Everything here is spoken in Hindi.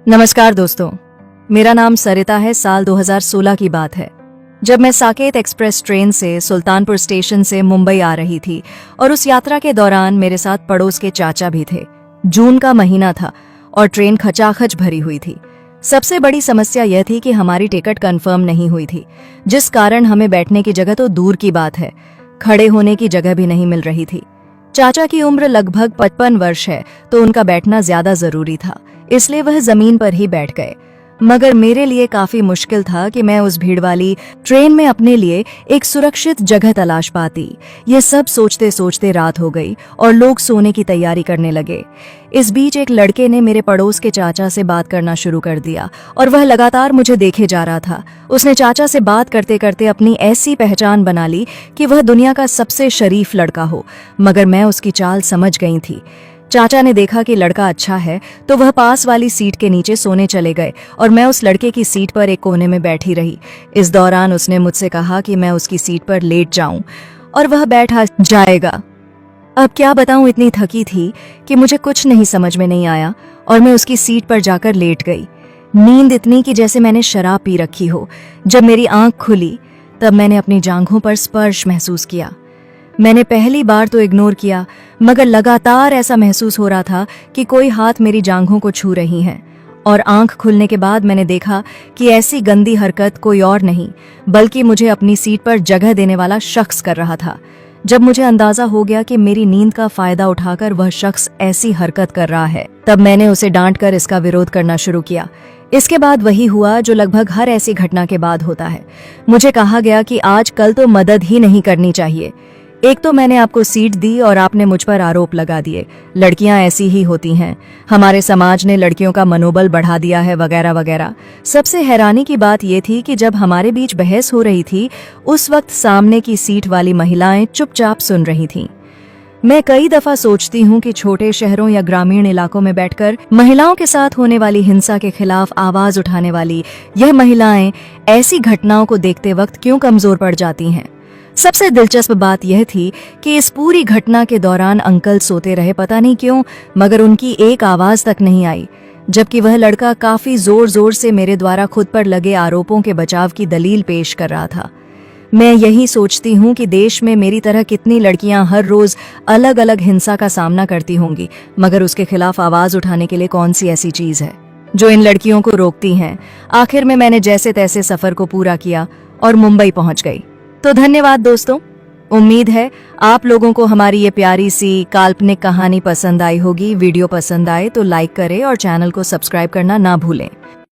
नमस्कार दोस्तों, मेरा नाम सरिता है। साल 2016 की बात है जब मैं साकेत एक्सप्रेस ट्रेन से सुल्तानपुर स्टेशन से मुंबई आ रही थी और उस यात्रा के दौरान मेरे साथ पड़ोस के चाचा भी थे। जून का महीना था और ट्रेन खचाखच भरी हुई थी। सबसे बड़ी समस्या यह थी कि हमारी टिकट कंफर्म नहीं हुई थी, जिस कारण हमें बैठने की जगह तो दूर की बात है, खड़े होने की जगह भी नहीं मिल रही थी। चाचा की उम्र लगभग 55 वर्ष है, तो उनका बैठना ज्यादा जरूरी था, इसलिए वह जमीन पर ही बैठ गए। मगर मेरे लिए काफी मुश्किल था कि मैं उस भीड़ वाली ट्रेन में अपने लिए एक सुरक्षित जगह तलाश पाती। ये सब सोचते सोचते रात हो गई और लोग सोने की तैयारी करने लगे। इस बीच एक लड़के ने मेरे पड़ोस के चाचा से बात करना शुरू कर दिया और वह लगातार मुझे देखे जा रहा था। उसने चाचा से बात करते करते अपनी ऐसी पहचान बना ली कि वह दुनिया का सबसे शरीफ लड़का हो, मगर मैं उसकी चाल समझ गई थी। चाचा ने देखा कि लड़का अच्छा है तो वह पास वाली सीट के नीचे सोने चले गए और मैं उस लड़के की सीट पर एक कोने में बैठी रही। इस दौरान उसने मुझसे कहा कि मैं उसकी सीट पर लेट जाऊं और वह बैठा जाएगा। अब क्या बताऊं, इतनी थकी थी कि मुझे कुछ नहीं समझ में नहीं आया और मैं उसकी सीट पर जाकर लेट गई। नींद इतनी कि जैसे मैंने शराब पी रखी हो। जब मेरी आंख खुली तब मैंने अपनी जांघों पर स्पर्श महसूस किया। मैंने पहली बार तो इग्नोर किया, मगर लगातार ऐसा महसूस हो रहा था कि कोई हाथ मेरी जांघों को छू रही हैं। और आंख खुलने के बाद मैंने देखा कि ऐसी गंदी हरकत कोई और नहीं बल्कि मुझे अपनी सीट पर जगह देने वाला शख्स कर रहा था। जब मुझे अंदाजा हो गया कि मेरी नींद का फायदा उठाकर वह शख्स ऐसी हरकत कर रहा है, तब मैंने उसे डांट कर इसका विरोध करना शुरू किया। इसके बाद वही हुआ जो लगभग हर ऐसी घटना के बाद होता है। मुझे कहा गया कि आजकल तो मदद ही नहीं करनी चाहिए। एक तो मैंने आपको सीट दी और आपने मुझ पर आरोप लगा दिए, लड़कियां ऐसी ही होती हैं, हमारे समाज ने लड़कियों का मनोबल बढ़ा दिया है, वगैरह वगैरह। सबसे हैरानी की बात यह थी कि जब हमारे बीच बहस हो रही थी, उस वक्त सामने की सीट वाली महिलाएं चुपचाप सुन रही थीं। मैं कई दफा सोचती हूँ कि छोटे शहरों या ग्रामीण इलाकों में बैठकर महिलाओं के साथ होने वाली हिंसा के खिलाफ आवाज उठाने वाली यह महिलाएं ऐसी घटनाओं को देखते वक्त क्यों कमजोर पड़ जाती हैं। सबसे दिलचस्प बात यह थी कि इस पूरी घटना के दौरान अंकल सोते रहे, पता नहीं क्यों, मगर उनकी एक आवाज तक नहीं आई, जबकि वह लड़का काफी जोर जोर से मेरे द्वारा खुद पर लगे आरोपों के बचाव की दलील पेश कर रहा था। मैं यही सोचती हूँ कि देश में मेरी तरह कितनी लड़कियां हर रोज अलग अलग हिंसा का सामना करती होंगी, मगर उसके खिलाफ आवाज उठाने के लिए कौन सी ऐसी चीज है जो इन लड़कियों को रोकती है। आखिर में मैंने जैसे तैसे सफर को पूरा किया और मुंबई पहुंच गई। तो धन्यवाद दोस्तों। उम्मीद है आप लोगों को हमारी ये प्यारी सी काल्पनिक कहानी पसंद आई होगी। वीडियो पसंद आए तो लाइक करें और चैनल को सब्सक्राइब करना ना भूलें।